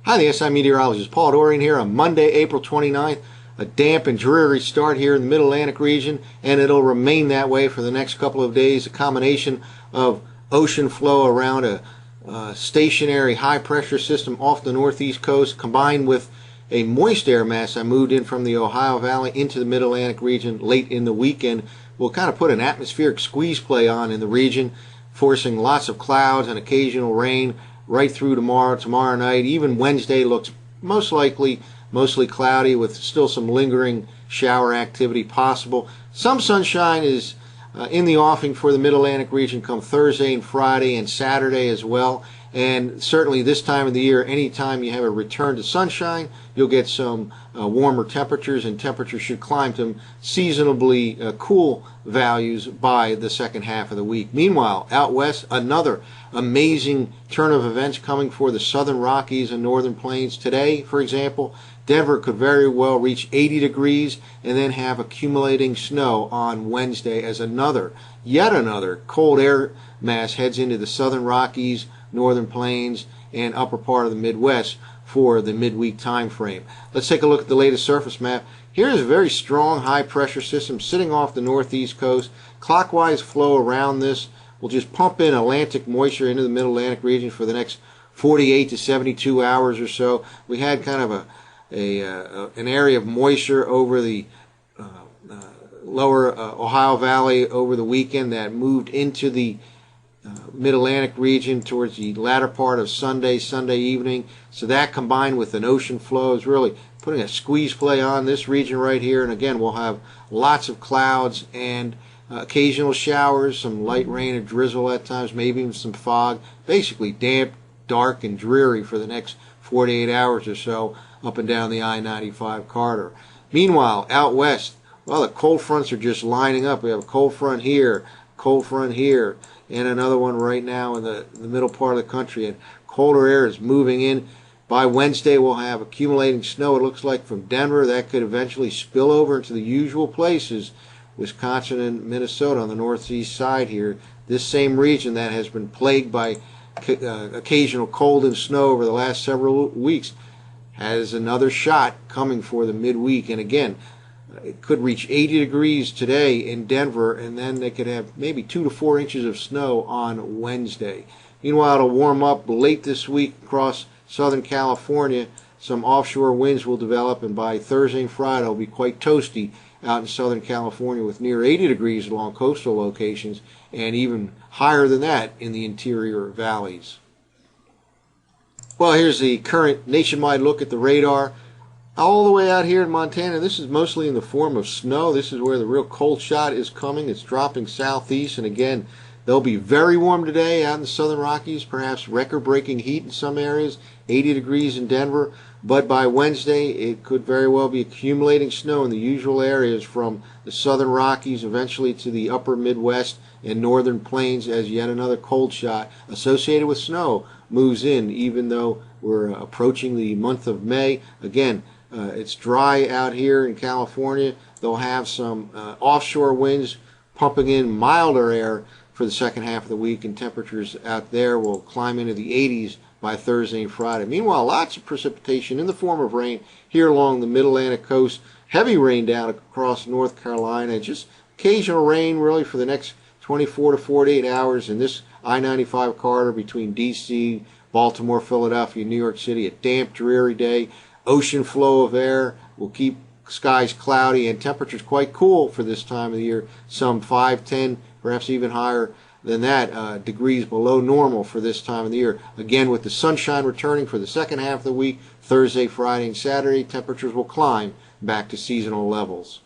Hi, the SI meteorologist Paul Dorian here on Monday, April 29th. A damp and dreary start here in the Mid-Atlantic region, and it'll remain that way for the next couple of days. A combination of ocean flow around a stationary high-pressure system off the northeast coast, combined with a moist air mass that moved in from the Ohio Valley into the Mid-Atlantic region late in the weekend, will kind of put an atmospheric squeeze play on in the region, forcing lots of clouds and occasional rain right through tomorrow night. Even Wednesday looks most likely mostly cloudy with still some lingering shower activity possible. Some sunshine is in the offing for the Mid-Atlantic region come Thursday and Friday and Saturday as well. And certainly this time of the year, anytime you have a return to sunshine, you'll get some warmer temperatures, and temperatures should climb to seasonably cool values by the second half of the week. Meanwhile, out west, another amazing turn of events coming for the southern Rockies and northern plains. Today, for example, Denver could very well reach 80 degrees and then have accumulating snow on Wednesday as yet another cold air mass heads into the southern Rockies, northern plains, and upper part of the Midwest for the midweek time frame. Let's take a look at the latest surface map. Here's a very strong high pressure system sitting off the northeast coast. Clockwise flow around this will just pump in Atlantic moisture into the Mid-Atlantic region for the next 48 to 72 hours or so. We had kind of an area of moisture over the lower Ohio Valley over the weekend that moved into the Mid-Atlantic region towards the latter part of Sunday evening. So that combined with an ocean flow is really putting a squeeze play on this region right here. And again, we'll have lots of clouds and occasional showers, some light rain or drizzle at times, maybe even some fog. Basically damp, dark, and dreary for the next 48 hours or so up and down the I-95 corridor. Meanwhile, out west, well, the cold fronts are just lining up. We have a cold front here, and another one right now in the middle part of the country. And colder air is moving in. By Wednesday, we'll have accumulating snow, it looks like, from Denver. That could eventually spill over into the usual places, Wisconsin and Minnesota on the northeast side here. This same region that has been plagued by occasional cold and snow over the last several weeks has another shot coming for the midweek. And again, it could reach 80 degrees today in Denver, and then they could have maybe 2 to 4 inches of snow on Wednesday. Meanwhile, it'll warm up late this week across Southern California. Some offshore winds will develop, and by Thursday and Friday, it'll be quite toasty out in Southern California with near 80 degrees along coastal locations and even higher than that in the interior valleys. Well, here's the current nationwide look at the radar. All the way out here in Montana, this is mostly in the form of snow. This is where the real cold shot is coming. It's dropping southeast, and again, they'll be very warm today out in the southern Rockies, perhaps record-breaking heat in some areas, 80 degrees in Denver. But by Wednesday, it could very well be accumulating snow in the usual areas from the southern Rockies, eventually to the upper Midwest and northern plains, as yet another cold shot associated with snow moves in, even though we're approaching the month of May. Again, it's dry out here in California. They'll have some offshore winds pumping in milder air for the second half of the week, and temperatures out there will climb into the 80s by Thursday and Friday. Meanwhile, lots of precipitation in the form of rain here along the Mid-Atlantic coast. Heavy rain down across North Carolina. Just occasional rain really for the next 24 to 48 hours in this I-95 corridor between D.C., Baltimore, Philadelphia, New York City. A damp, dreary day. Ocean flow of air will keep skies cloudy and temperatures quite cool for this time of the year. Some 5, 10, perhaps even higher than that degrees below normal for this time of the year. Again, with the sunshine returning for the second half of the week, Thursday, Friday, and Saturday, temperatures will climb back to seasonal levels.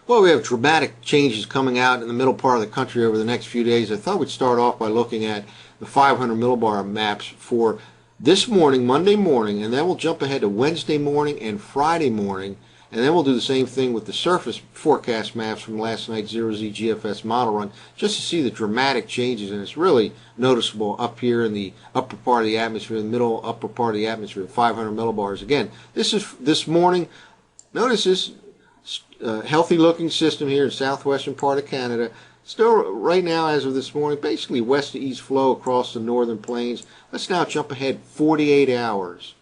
Well, we have dramatic changes coming out in the middle part of the country over the next few days. I thought we'd start off by looking at the 500 millibar maps for this morning, Monday morning, and then we'll jump ahead to Wednesday morning and Friday morning, and then we'll do the same thing with the surface forecast maps from last night's Zero-Z GFS model run, just to see the dramatic changes. And it's really noticeable up here in the upper part of the atmosphere, the middle upper part of the atmosphere, 500 millibars. Again, this is this morning. Notice this healthy looking system here in southwestern part of Canada Still, right now, as of this morning, basically west to east flow across the northern plains. Let's now jump ahead 48 hours.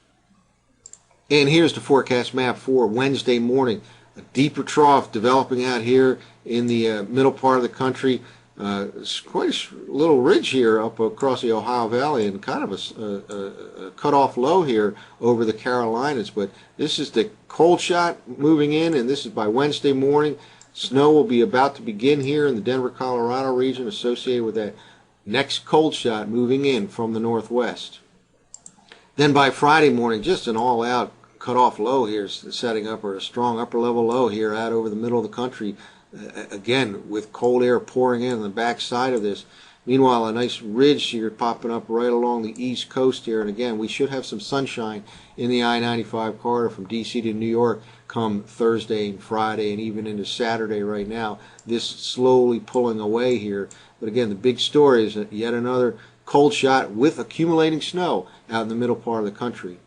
And here's the forecast map for Wednesday morning. A deeper trough developing out here in the middle part of the country. It's quite a little ridge here up across the Ohio Valley, and kind of a cut-off low here over the Carolinas. But this is the cold shot moving in, and this is by Wednesday morning. Snow will be about to begin here in the Denver, Colorado region associated with that next cold shot moving in from the northwest. Then by Friday morning, just an all-out cut-off low here setting up, or a strong upper-level low here out over the middle of the country. Again, with cold air pouring in on the back side of this. Meanwhile, a nice ridge here popping up right along the east coast here. And again, we should have some sunshine in the I-95 corridor from D.C. to New York come Thursday and Friday and even into Saturday right now. This slowly pulling away here. But again, the big story is that yet another cold shot with accumulating snow out in the middle part of the country.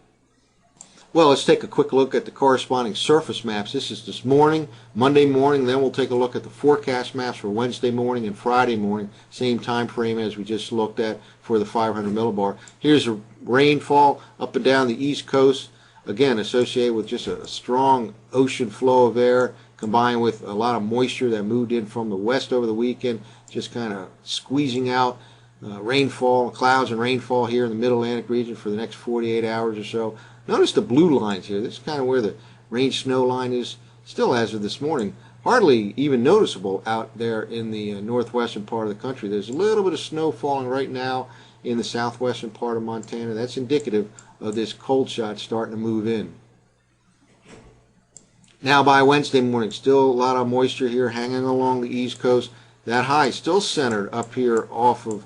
Well, let's take a quick look at the corresponding surface maps. This is this morning, Monday morning. Then we'll take a look at the forecast maps for Wednesday morning and Friday morning, same time frame as we just looked at for the 500 millibar. Here's a rainfall up and down the east coast, again associated with just a strong ocean flow of air combined with a lot of moisture that moved in from the west over the weekend, just kind of squeezing out rainfall, clouds and rainfall here in the Mid-Atlantic region for the next 48 hours or so. Notice the blue lines here. This is kind of where the range snow line is still as of this morning. Hardly even noticeable out there in the northwestern part of the country. There's a little bit of snow falling right now in the southwestern part of Montana. That's indicative of this cold shot starting to move in. Now by Wednesday morning, still a lot of moisture here hanging along the east coast. That high still centered up here off of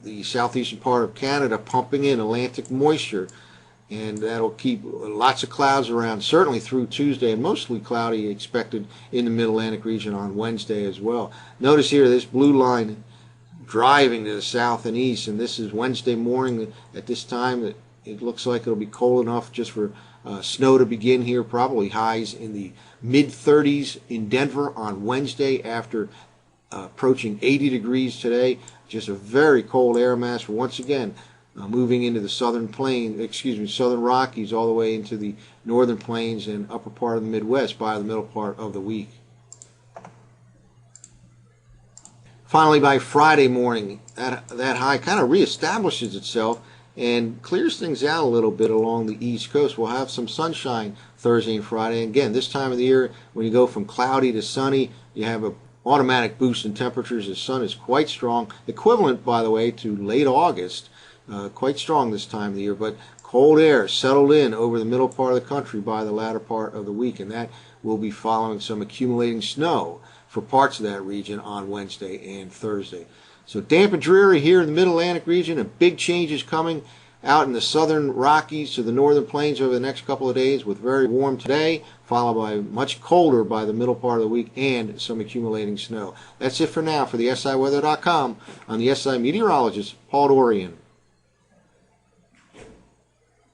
the southeastern part of Canada, pumping in Atlantic moisture. And that'll keep lots of clouds around, certainly through Tuesday, and mostly cloudy expected in the Mid-Atlantic region on Wednesday as well. Notice here this blue line driving to the south and east, and this is Wednesday morning. At this time, it looks like it'll be cold enough just for snow to begin here, probably highs in the mid-30s in Denver on Wednesday after approaching 80 degrees today. Just a very cold air mass once again. Moving into the southern Rockies, all the way into the northern plains and upper part of the Midwest by the middle part of the week. Finally, by Friday morning, that high kind of reestablishes itself and clears things out a little bit along the east coast. We'll have some sunshine Thursday and Friday. And again, this time of the year, when you go from cloudy to sunny, you have an automatic boost in temperatures. The sun is quite strong, equivalent, by the way, to late August. Quite strong this time of the year, but cold air settled in over the middle part of the country by the latter part of the week, and that will be following some accumulating snow for parts of that region on Wednesday and Thursday. So damp and dreary here in the Mid-Atlantic region, and big changes coming out in the southern Rockies to the northern plains over the next couple of days, with very warm today, followed by much colder by the middle part of the week and some accumulating snow. That's it for now for the SIweather.com. I'm the SI meteorologist, Paul Dorian.